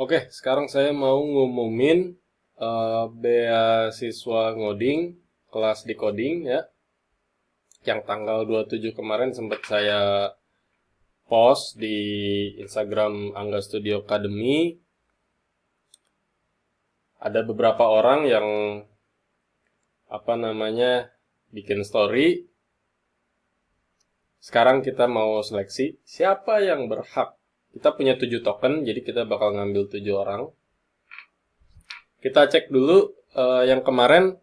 Oke, sekarang saya mau ngumumin beasiswa ngoding, kelas di coding ya, yang tanggal 27 kemarin sempat saya post di Instagram Angga Studio Academy. Ada beberapa orang yang bikin story. Sekarang kita mau seleksi siapa yang berhak. Kita punya 7 token, jadi kita bakal ngambil 7 orang. Kita cek dulu yang kemarin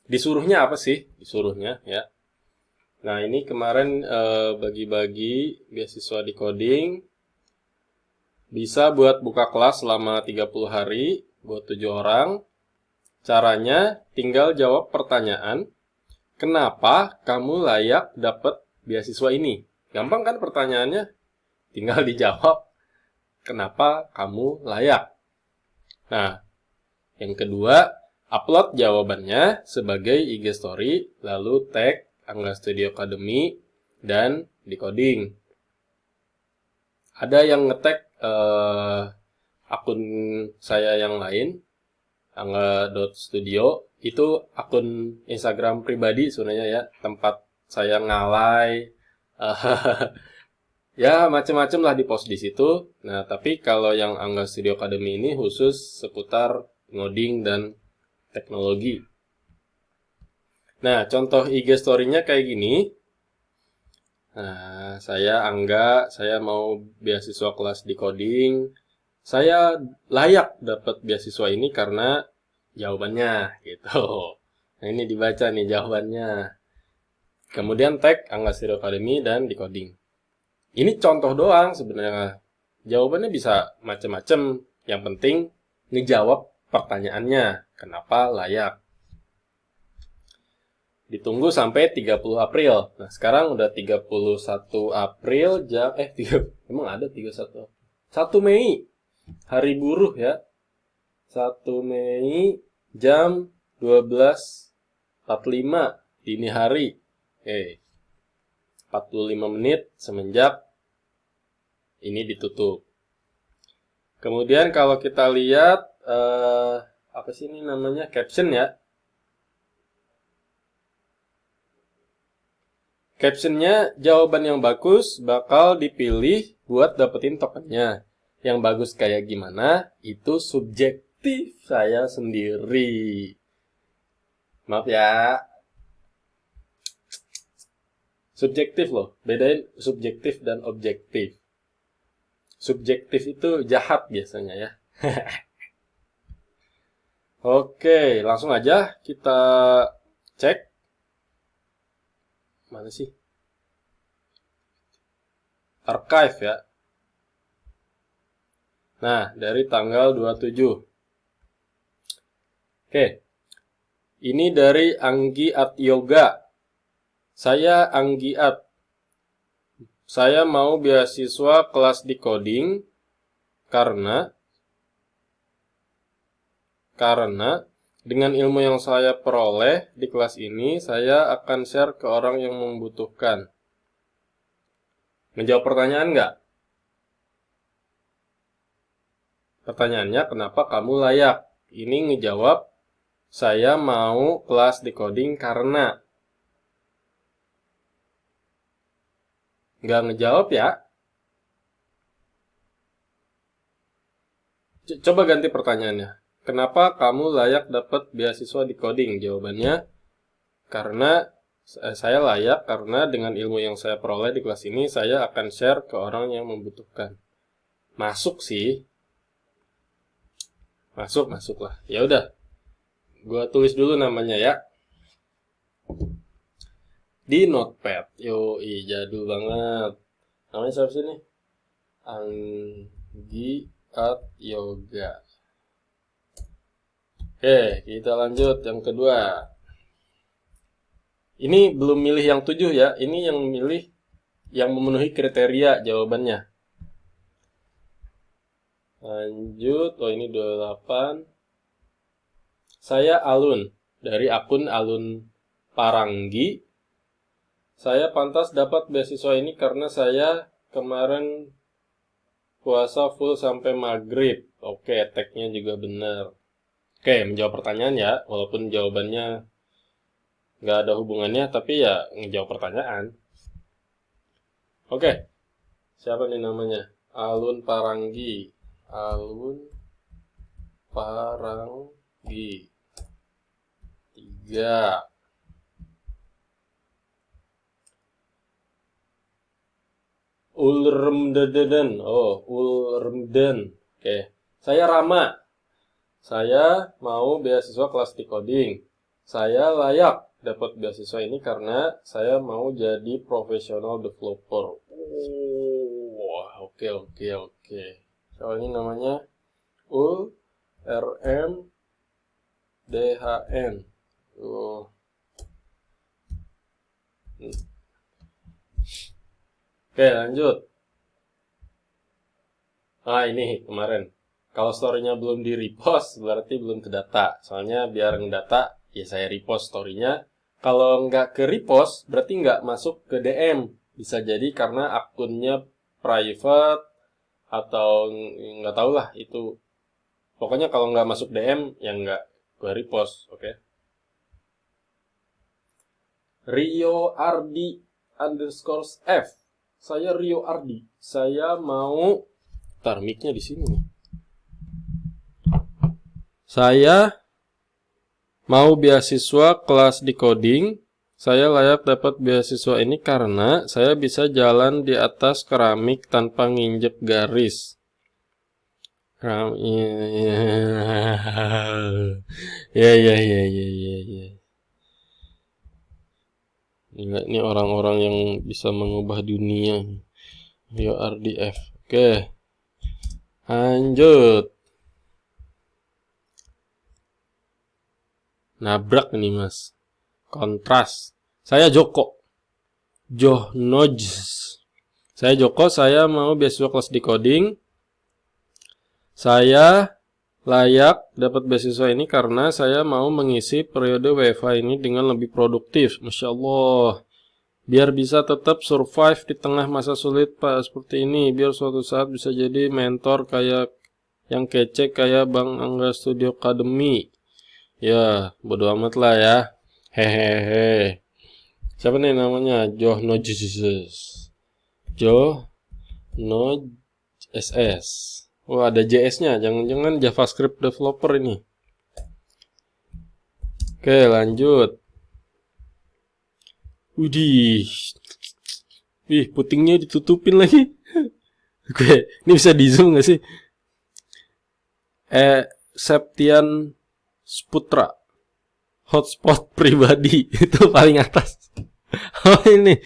disuruhnya apa sih? Disuruhnya ya. Nah, ini kemarin bagi-bagi beasiswa di coding. Bisa buat buka kelas selama 30 hari buat 7 orang. Caranya tinggal jawab pertanyaan, kenapa kamu layak dapat beasiswa ini? Gampang kan pertanyaannya? Tinggal dijawab, kenapa kamu layak? Nah, yang kedua, upload jawabannya sebagai IG story, lalu tag Angga Studio Academy dan Decoding. Ada yang nge-tag akun saya yang lain, angga.studio, itu akun Instagram pribadi sebenarnya ya, tempat saya ngalay, ya macam-macam lah di post di situ. Nah, tapi kalau yang Angga Studio Academy ini khusus seputar ngoding dan teknologi. Nah, contoh IG story-nya kayak gini. Nah, saya Angga, saya mau beasiswa kelas di coding. Saya layak dapat beasiswa ini karena jawabannya gitu. Nah, ini dibaca nih jawabannya. Kemudian tag Angga Studio Academy dan Decoding. Ini contoh doang sebenarnya. Jawabannya bisa macam-macam. Yang penting ngejawab pertanyaannya. Kenapa layak? Ditunggu sampai 30 April. Nah, sekarang udah 31 April jam emang ada 31. 1 Mei. Hari buruh ya. 1 Mei jam 12.45 dini hari. Oke. 45 menit semenjak ini ditutup. Kemudian kalau kita lihat apa sih ini namanya, caption ya. Captionnya, jawaban yang bagus bakal dipilih buat dapetin tokennya. Yang bagus kayak gimana, itu subjektif saya sendiri. Maaf ya. Subjektif loh, bedain subjektif dan objektif. Subjektif itu jahat biasanya ya. Oke, langsung aja kita cek. Mana sih? Archive ya. Nah, dari tanggal 27. Oke. Ini dari Anggi at Yoga. Saya Anggi at. Saya mau beasiswa kelas di coding karena dengan ilmu yang saya peroleh di kelas ini, saya akan share ke orang yang membutuhkan. Menjawab pertanyaan nggak? Pertanyaannya, kenapa kamu layak? Ini ngejawab, saya mau kelas di coding karena. Nggak ngejawab ya? Coba ganti pertanyaannya. Kenapa kamu layak dapat beasiswa di coding? Jawabannya, karena saya layak karena dengan ilmu yang saya peroleh di kelas ini, saya akan share ke orang yang membutuhkan. Masuk sih. Masuk lah. Ya udah. Gua tulis dulu namanya ya. Di notepad. Yoi, jadul banget. Namanya siapa sih nih? Anggi at Yoga. Oke, kita lanjut yang kedua. Ini belum milih yang 7 ya. Ini yang milih yang memenuhi kriteria jawabannya. Lanjut. Oh, ini 28. Saya Alun. Dari akun Alun Paranggi. Saya pantas dapat beasiswa ini karena saya kemarin puasa full sampai maghrib. Oke, tag-nya juga benar. Oke, menjawab pertanyaan ya, walaupun jawabannya nggak ada hubungannya, tapi ya ngejawab pertanyaan. Oke, siapa nih namanya? Alun Paranggi. Alun Paranggi. 3. Ulremdeden. Oh, Ulremden. Oke. Saya Rama. Saya mau beasiswa kelas decoding. Saya layak dapat beasiswa ini karena saya mau jadi profesional developer. Wah, oke. Soalnya namanya ULRMDHN. Oh. Oke, lanjut. Ini kemarin. Kalau story-nya belum di-repost, berarti belum ke data. Soalnya biar ngedata, ya saya repost story-nya. Kalau nggak ke repost, berarti nggak masuk ke DM. Bisa jadi karena akunnya private, atau nggak tahu lah itu. Pokoknya kalau nggak masuk DM, ya nggak gue repost, oke? Rio Ardi _ F. Saya Rio Ardi. Saya mau mic-nya di sini nih. Saya mau beasiswa kelas decoding. Saya layak dapat beasiswa ini karena saya bisa jalan di atas keramik tanpa nginjek garis. Ya. Ini orang-orang yang bisa mengubah dunia. Rio RDF. Oke. Lanjut. Nabrak nih mas. Kontras. Saya Joko. Johnoj. Saya Joko. Saya mau beasiswa kelas decoding. Saya layak dapat beasiswa ini karena saya mau mengisi periode WFH ini dengan lebih produktif. Masya Allah. Biar bisa tetap survive di tengah masa sulit Pak seperti ini. Biar suatu saat bisa jadi mentor kayak yang kece kayak Bang Angga Studio Academy. Ya, bodo amat lah ya. Hehehe. Siapa nih namanya? Johno Jesus. Johno SS. Oh, ada JS-nya. Jangan-jangan JavaScript developer ini. Oke, lanjut. Widih. Wih, putingnya ditutupin lagi. Oke, ini bisa di zoom gak sih? Septian Sputra. Hotspot pribadi. Itu paling atas. Oh, ini.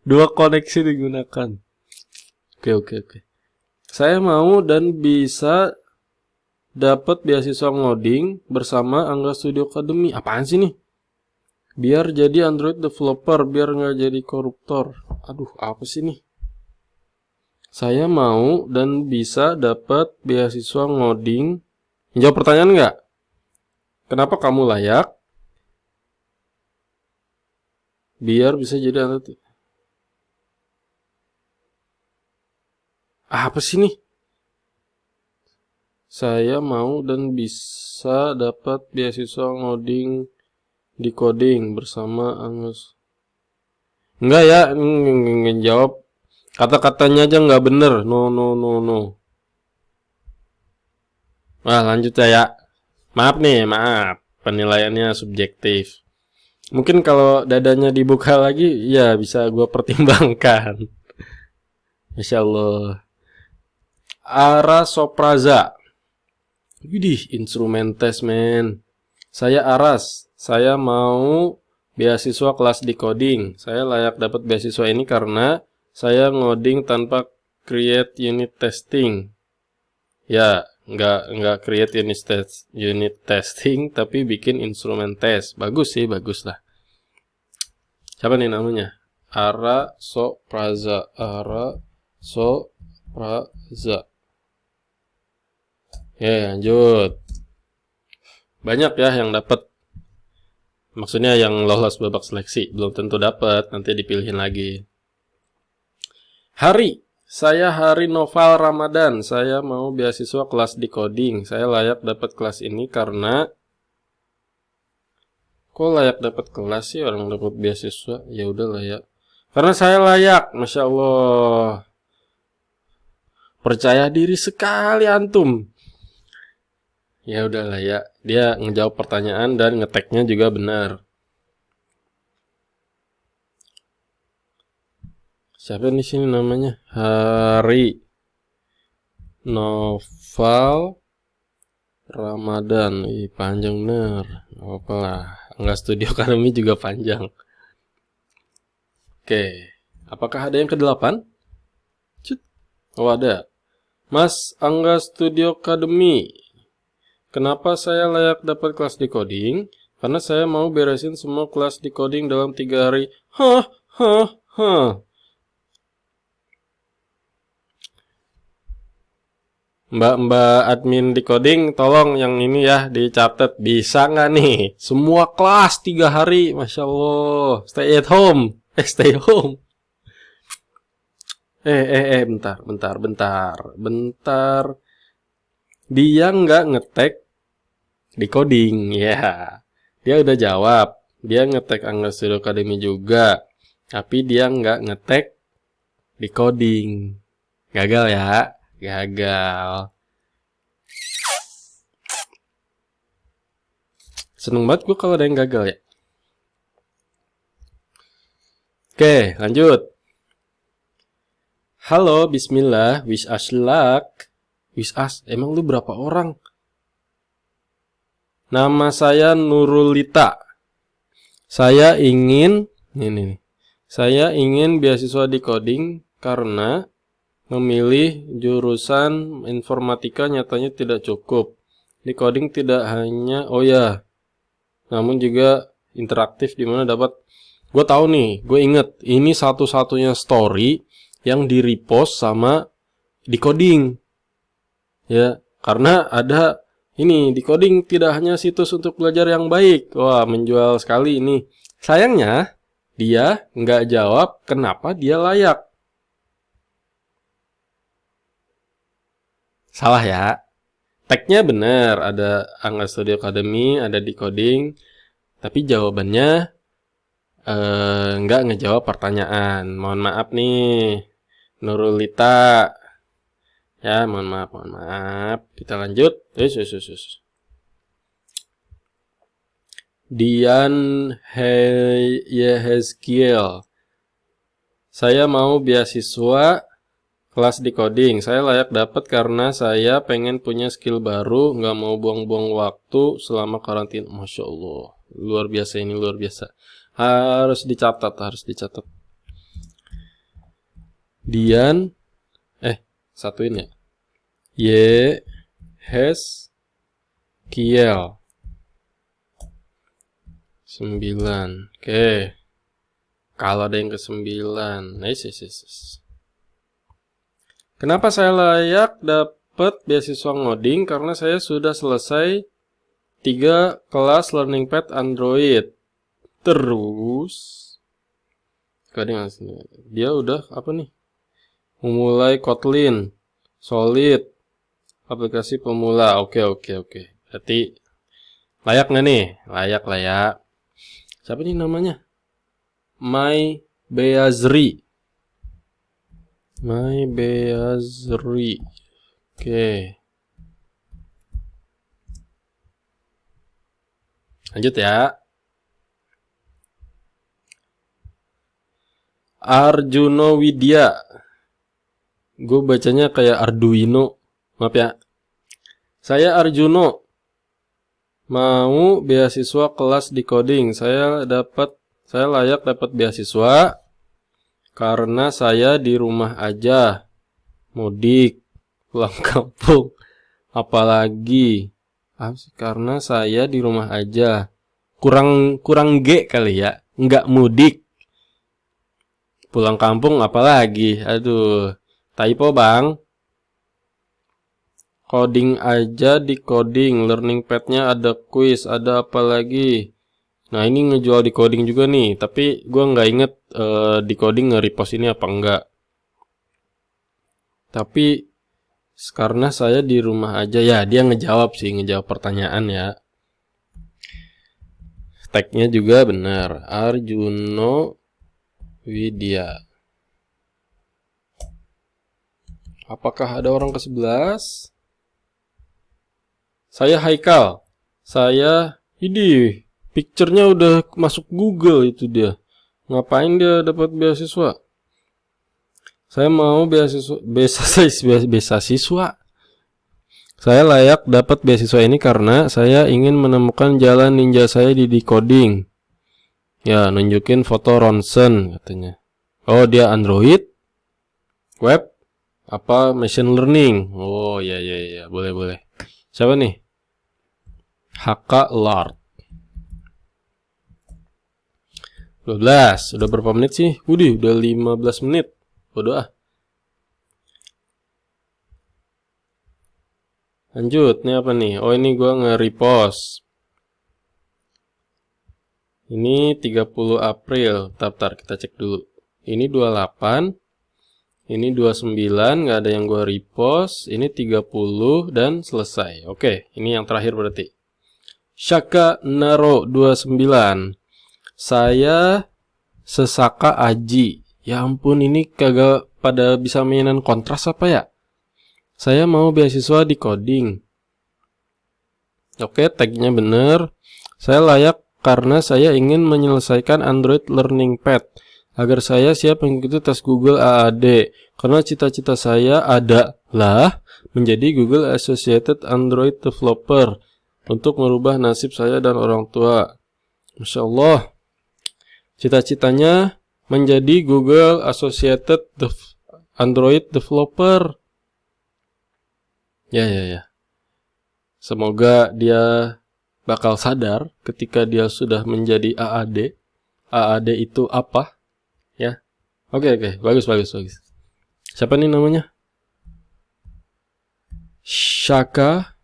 2 koneksi digunakan. Oke. Saya mau dan bisa dapat beasiswa ngoding bersama Angga Studio Academy. Apaan sih nih? Biar jadi Android developer, biar nggak jadi koruptor. Aduh, apa sih nih? Saya mau dan bisa dapat beasiswa ngoding. Jawab pertanyaan nggak? Kenapa kamu layak? Biar bisa jadi Android. Apa sih nih? Saya mau dan bisa dapat beasiswa ngoding decoding bersama Angus. Enggak ya, ngejawab kata-katanya aja nggak bener. No. Wah, lanjut ya. Maaf. Penilaiannya subjektif. Mungkin kalau dadanya dibuka lagi, ya bisa gue pertimbangkan. Masya Allah. Ara Sopraza. Widih, instrumen tes men. Saya Aras. Saya mau beasiswa kelas decoding. Saya layak dapat beasiswa ini karena saya ngoding tanpa create unit testing. Ya, nggak create unit testing, tapi bikin instrumen tes. Bagus lah. Siapa nih namanya? Ara Sopraza. Ya, lanjut. Banyak ya yang dapat. Maksudnya yang lolos babak seleksi. Belum tentu dapat, nanti dipilihin lagi. Hari. Saya Hari Noval Ramadan. Saya mau beasiswa kelas decoding. Saya layak dapat kelas ini karena... Kok layak dapat kelas sih orang dapat beasiswa? Ya udah layak. Karena saya layak, Masya Allah. Percaya diri sekali antum. Ya udah layak. Dia ngejawab pertanyaan dan ngeteknya juga benar. Siapa di sini namanya? Hari Noval Ramadan. Ih, panjang bener. Apa lah. Enggak, Studio Academy juga panjang. Oke. Apakah ada yang ke-8? Oh, ada. Mas Angga Studio Academy. Kenapa saya layak dapat kelas decoding? Karena saya mau beresin semua kelas decoding dalam 3 hari. Hah. Mbak admin decoding, tolong yang ini ya dicatat. Bisa nggak nih? Semua kelas 3 hari, Masya Allah. Stay at home. Stay home. Bentar. Dia nggak ngetek decoding, ya. Dia udah jawab. Dia ngetek Angga Studio Academy juga. Tapi dia nggak ngetek decoding. Gagal ya. Gagal. Seneng banget gue kalau ada yang gagal ya. Oke, lanjut. Halo, bismillah, wish us luck. Wish us, emang lu berapa orang? Nama saya Nurulita. Saya ingin beasiswa decoding karena memilih jurusan informatika nyatanya tidak cukup. Decoding tidak hanya namun juga interaktif di mana dapat. Gue tahu nih, gue inget ini satu-satunya story yang di repost sama decoding. Ya, karena ada ini decoding tidak hanya situs untuk belajar yang baik. Wah, menjual sekali ini. Sayangnya dia nggak jawab kenapa dia layak. Salah ya. Tagnya benar, ada Angga Studio Academy, ada decoding, tapi jawabannya nggak ngejawab pertanyaan. Mohon maaf nih, Nurulita. Ya, mohon maaf. Kita lanjut. Dian Yehezkiel. Saya mau beasiswa kelas decoding. Saya layak dapat karena saya pengen punya skill baru, nggak mau buang-buang waktu selama karantina. Masya Allah, luar biasa ini, luar biasa. Harus dicatat. Dian, satuin ya. Yehezkiel 9. Oke. Kalau ada yang ke-9. Yes. Kenapa saya layak dapat beasiswa ngoding? Karena saya sudah selesai 3 kelas learning pad Android. Terus dia udah apa nih? Memulai Kotlin, Solid, aplikasi pemula. Oke. Berarti layak nggak nih? Layak. Siapa nih namanya? My Beazri. Oke. Lanjut ya. Arjuno Widya. Gue bacanya kayak Arduino. Maaf ya. Saya Arjuno. Mau beasiswa kelas decoding. Saya layak dapat beasiswa karena saya di rumah aja, mudik, pulang kampung. Apalagi karena saya di rumah aja. Kurang G kali ya. Enggak mudik. Pulang kampung apalagi. Aduh, typo bang. Coding aja decoding, learning pad-nya ada quiz, ada apa lagi. Nah ini ngejual decoding juga nih, tapi gue nggak inget decoding nge-repost ini apa enggak. Tapi karena saya di rumah aja, ya dia ngejawab pertanyaan ya. Tagnya juga benar, Arjuno Widya. Apakah ada orang ke-11? Saya Haikal. Saya, ini picture-nya udah masuk Google itu dia. Ngapain dia dapat beasiswa? Saya mau beasiswa. Saya layak dapat beasiswa ini karena saya ingin menemukan jalan ninja saya di decoding. Ya, nunjukin foto ronsen katanya. Oh, dia Android, web, apa machine learning. Oh, ya, boleh. Siapa nih? HK Lard. 12. Udah berapa menit sih? Udah 15 menit. Bodoh ah. Lanjut, ini apa nih? Oh, ini gua nge-repost. Ini 30 April. Bentar, kita cek dulu. Ini 28. Ini 29, nggak ada yang gua repost. Ini 30 dan selesai. Oke, ini yang terakhir berarti. Shaka Naro 29. Saya Sesaka Aji. Ya ampun, ini kagak pada bisa mainan kontras apa ya? Saya mau beasiswa di coding. Oke, tagnya bener. Saya layak karena saya ingin menyelesaikan Android Learning Pad agar saya siap mengikuti tes Google AAD. Karena cita-cita saya adalah menjadi Google Associated Android Developer untuk merubah nasib saya dan orang tua. Masya Allah. Cita-citanya menjadi Google Associated Android Developer. Ya. Semoga dia bakal sadar ketika dia sudah menjadi AAD. AAD itu apa? Ya. Oke. Bagus. Siapa nih namanya? Shaka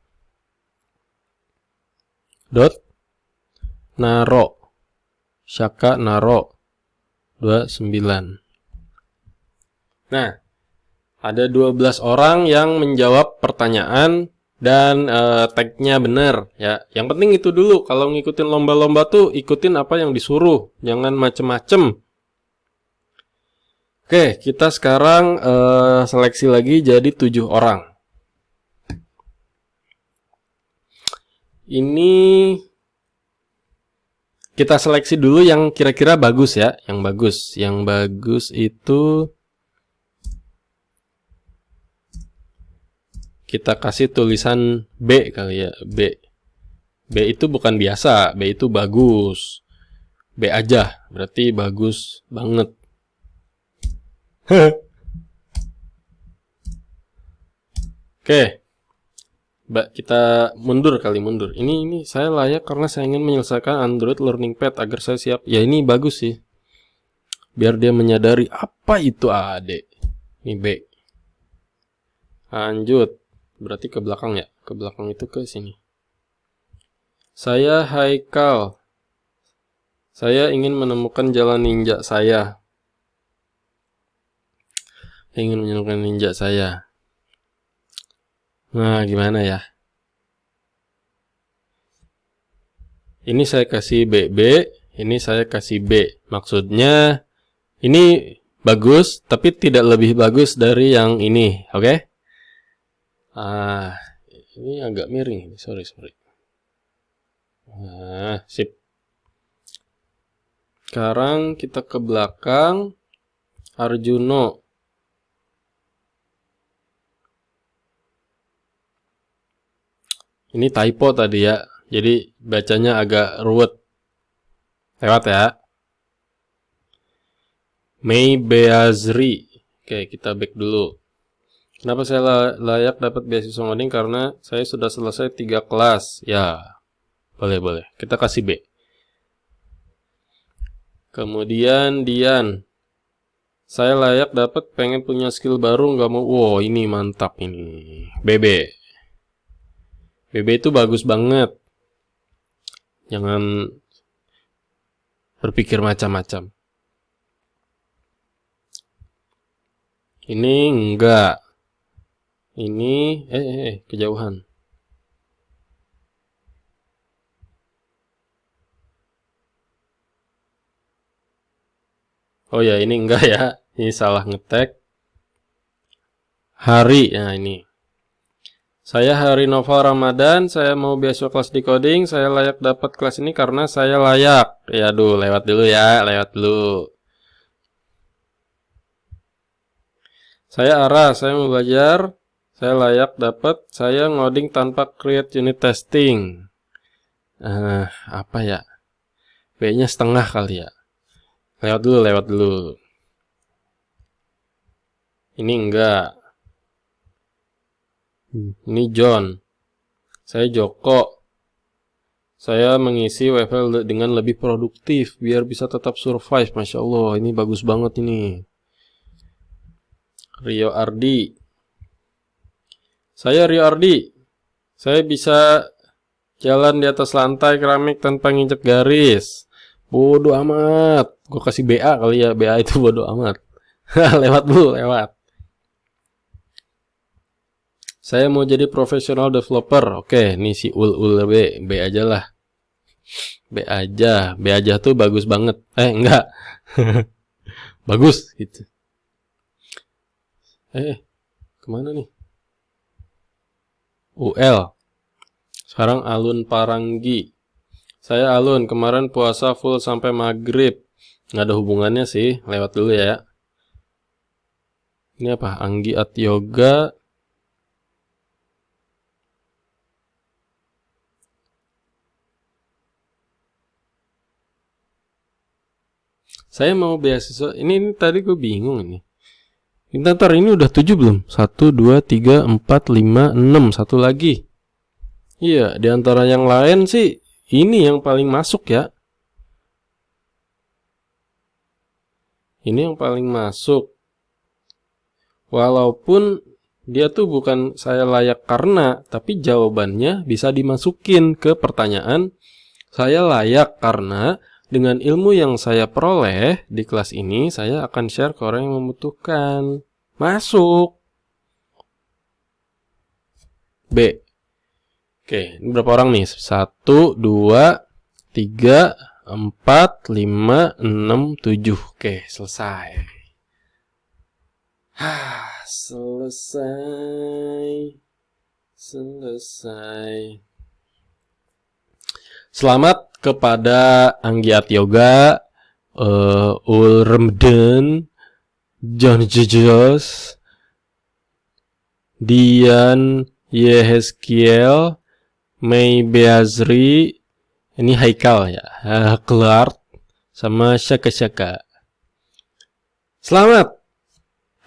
Naro. Shaka Naro 29. Nah, ada 12 orang yang menjawab pertanyaan dan tagnya benar ya. Yang penting itu dulu, kalau ngikutin lomba-lomba tuh ikutin apa yang disuruh, jangan macem-macem. Oke, kita sekarang seleksi lagi jadi 7 orang. Ini kita seleksi dulu yang kira-kira bagus ya, yang bagus itu kita kasih tulisan B kali ya, B itu bukan biasa, B itu bagus. B aja, berarti bagus banget. Oke. Mbak, kita mundur. Ini saya layak karena saya ingin menyelesaikan Android Learning Pad agar saya siap. Ya ini bagus sih. Biar dia menyadari apa itu AAD. Ini B. Lanjut. Berarti ke belakang ya. Ke belakang itu ke sini. Saya Haikal. Saya ingin menemukan jalan ninja saya. Nah, gimana ya? Ini saya kasih BB, ini saya kasih B. Maksudnya, ini bagus, tapi tidak lebih bagus dari yang ini, oke? Ini agak miring, sorry. Sip. Sekarang kita ke belakang, Arjuno. Ini typo tadi ya, jadi bacanya agak ruwet. Lewat ya. May Beazri. Oke, kita back dulu. Kenapa saya layak dapat beasiswa ngoding? Karena saya sudah selesai 3 kelas. Ya, boleh. Kita kasih B. Kemudian Dian. Saya layak dapat, pengen punya skill baru, nggak mau. Wow, ini mantap ini. BB itu bagus banget. Jangan berpikir macam-macam. Ini enggak. Ini kejauhan. Oh ya, ini enggak ya. Ini salah ngetek. Hari, nah ini. Saya Hari Nova Ramadan, saya mau beasiswa kelas decoding, saya layak dapat kelas ini karena saya layak. Ya aduh, lewat dulu ya, lewat dulu. Saya Ara, saya mau belajar, saya layak dapat, saya ngoding tanpa create unit testing. Apa ya? B-nya setengah kali ya. Lewat dulu, lewat dulu. Ini enggak. Ini John. Saya Joko. Saya mengisi WFL dengan lebih produktif biar bisa tetap survive. Masya Allah, ini bagus banget ini. Rio Ardi. Saya Rio Ardi. Saya bisa jalan di atas lantai keramik tanpa nginjek garis. Bodoh amat. Gue kasih BA kali ya. BA itu bodoh amat. Lewat dulu, lewat. Saya mau jadi profesional developer. Oke, ini si ul B aja lah. B aja tuh bagus banget. Enggak. Bagus gitu. Kemana nih? UL. Sekarang Alun Paranggi. Saya Alun, kemarin puasa full sampai maghrib. Nggak ada hubungannya sih, lewat dulu ya. Ini apa? Anggi at Yoga. Saya mau beasiswa. Ini tadi gue bingung ini. Ntar ini udah 7 belum? 1, 2, 3, 4, 5, 6. Satu lagi. Iya, diantara yang lain sih ini yang paling masuk ya. Ini yang paling masuk. Walaupun dia tuh bukan saya layak karena, tapi jawabannya bisa dimasukin ke pertanyaan saya layak karena dengan ilmu yang saya peroleh di kelas ini, saya akan share ke orang yang membutuhkan. Masuk. B. Oke, ini berapa orang nih? 1, 2, 3, 4, 5, 6, 7. Oke, selesai. Selesai. Selamat kepada Anggiat Yoga, Ulremden, John Jejos, Dian Yehezkiel, Mei Beazri, ini Haikal ya, Clark, sama Shaka. Selamat,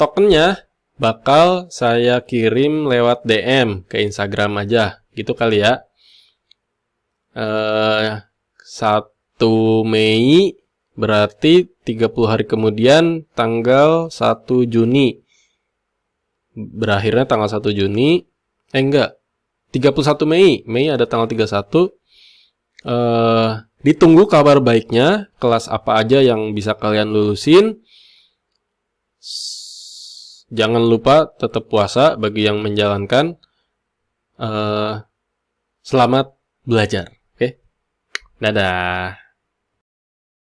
tokennya bakal saya kirim lewat DM ke Instagram aja, gitu kali ya. 1 Mei berarti 30 hari kemudian tanggal 1 Juni. Berakhirnya tanggal 1 Juni. Enggak. 31 Mei. Mei ada tanggal 31. Ditunggu kabar baiknya. Kelas apa aja yang bisa kalian lulusin. Jangan lupa tetap puasa bagi yang menjalankan. Selamat belajar. Dadah.